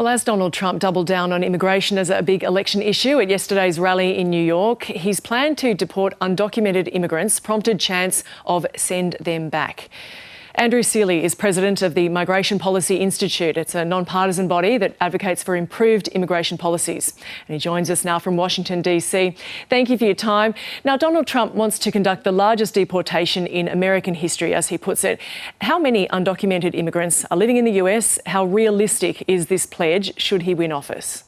Well, as Donald Trump doubled down on immigration as a big election issue at yesterday's rally in New York, his plan to deport undocumented immigrants prompted chants of "send them back." Andrew Seele is president of the Migration Policy Institute. It's a non-partisan body that advocates for improved immigration policies. And he joins us now from Washington, D.C. Thank you for your time. Now, Donald Trump wants to conduct the largest deportation in American history, as he puts it. How many undocumented immigrants are living in the US? How realistic is this pledge should he win office?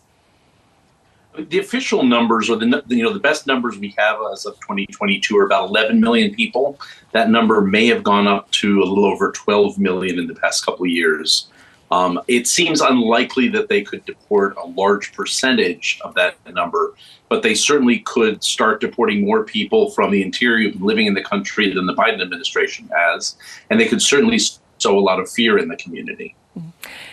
The official numbers, or the best numbers we have as of 2022, are about 11 million people. That number may have gone up to a little over 12 million in the past couple of years. It seems unlikely that they could deport a large percentage of that number, but they certainly could start deporting more people from the interior living in the country than the Biden administration has, and they could certainly sow a lot of fear in the community.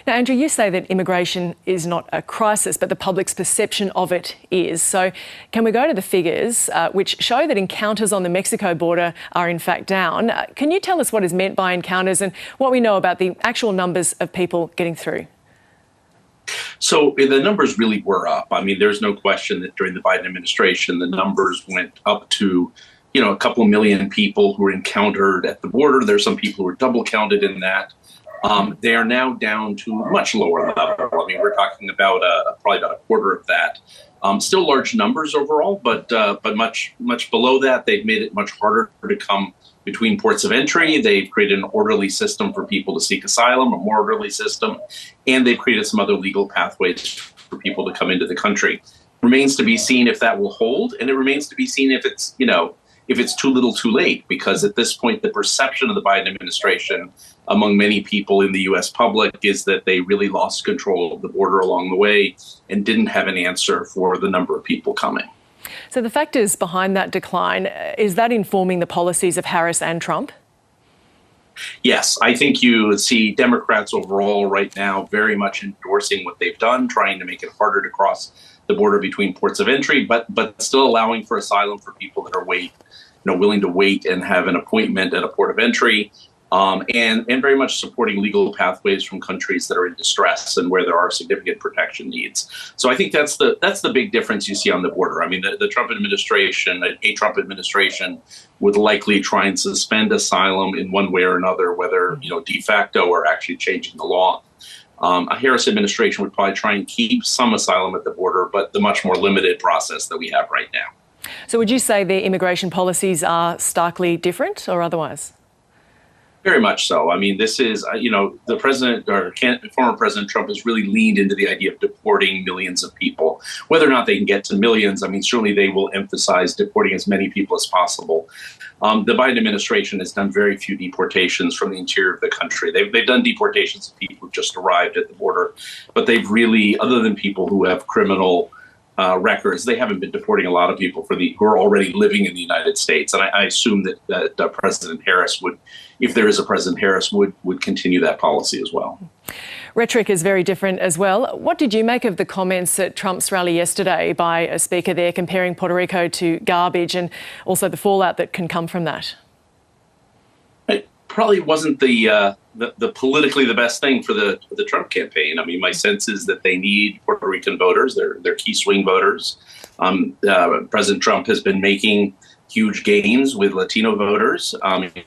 Now, Andrew, you say that immigration is not a crisis, but the public's perception of it is. So can we go to the figures which show that encounters on the Mexico border are in fact down? Can you tell us what is meant by encounters and what we know about the actual numbers of people getting through? So the numbers really were up. I mean, there's no question that during the Biden administration, the numbers went up to a couple million people who were encountered at the border. There's some people who were double counted in that. They are now down to a much lower level. I mean, we're talking about probably about a quarter of that. Still large numbers overall, but much below that. They've made it much harder to come between ports of entry. They've created an orderly system for people to seek asylum, a more orderly system, and they've created some other legal pathways for people to come into the country. Remains to be seen if that will hold, and it remains to be seen if it's if it's too little too late, because at this point, the perception of the Biden administration among many people in the U.S. public is that they really lost control of the border along the way and didn't have an answer for the number of people coming. So the factors behind that decline, is that informing the policies of Harris and Trump? Yes, I think you see Democrats overall right now very much endorsing what they've done, trying to make it harder to cross the border between ports of entry, but still allowing for asylum for people that are willing to wait and have an appointment at a port of entry, and very much supporting legal pathways from countries that are in distress and where there are significant protection needs. So I think that's the big difference you see on the border. I mean, the Trump administration, a Trump administration, would likely try and suspend asylum in one way or another, whether de facto or actually changing the law. A Harris administration would probably try and keep some asylum at the border, but the much more limited process that we have right now. So would you say their immigration policies are starkly different or otherwise? Very much so. I mean, this is, the president or former President Trump has really leaned into the idea of deporting millions of people. Whether or not they can get to millions, I mean, certainly they will emphasize deporting as many people as possible. The Biden administration has done very few deportations from the interior of the country. They've done deportations of people who just arrived at the border, but they've really, other than people who have criminal records, they haven't been deporting a lot of people who are already living in the United States. And I assume that President Harris would, if there is a President Harris, would continue that policy as well. Rhetoric is very different as well. What did you make of the comments at Trump's rally yesterday by a speaker there comparing Puerto Rico to garbage and also the fallout that can come from that? It probably wasn't the politically the best thing for the Trump campaign. I mean, my sense is that they need Puerto Rican voters. They're key swing voters. President Trump has been making huge gains with Latino voters,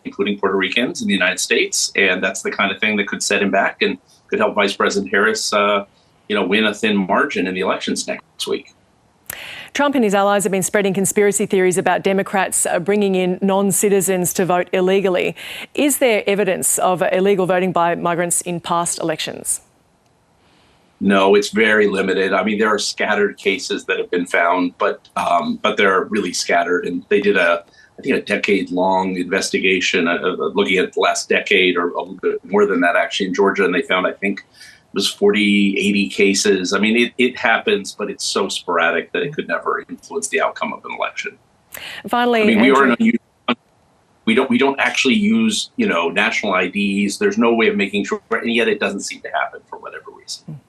including Puerto Ricans in the United States. And that's the kind of thing that could set him back and could help Vice President Harris, win a thin margin in the elections next week. Trump and his allies have been spreading conspiracy theories about Democrats bringing in non-citizens to vote illegally. Is there evidence of illegal voting by migrants in past elections? No, it's very limited. I mean, there are scattered cases that have been found, but they're really scattered. And they did a decade-long investigation looking at the last decade or a little bit more than that, actually, in Georgia. And they found, I think, it was 40, 80 cases. I mean, it happens, but it's so sporadic that it could never influence the outcome of an election. Finally, I mean, we don't actually use, national IDs. There's no way of making sure, and yet it doesn't seem to happen for whatever reason.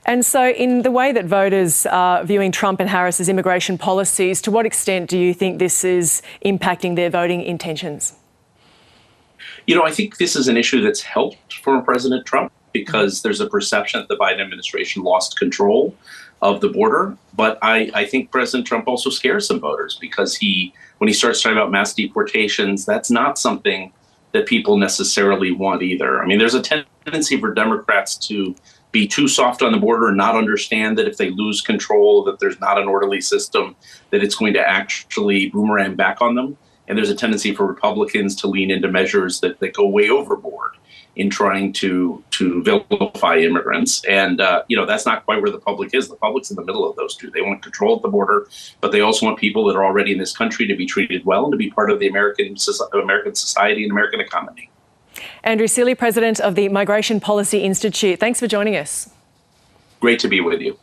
And so in the way that voters are viewing Trump and Harris's immigration policies, to what extent do you think this is impacting their voting intentions? I think this is an issue that's helped former President Trump. because there's a perception that the Biden administration lost control of the border. But I think President Trump also scares some voters because when he starts talking about mass deportations, that's not something that people necessarily want either. I mean, there's a tendency for Democrats to be too soft on the border and not understand that if they lose control, that there's not an orderly system, that it's going to actually boomerang back on them. And there's a tendency for Republicans to lean into measures that go way overboard in trying to vilify immigrants. And, that's not quite where the public is. The public's in the middle of those two. They want control at the border, but they also want people that are already in this country to be treated well and to be part of the American society and American economy. Andrew Seele, president of the Migration Policy Institute. Thanks for joining us. Great to be with you.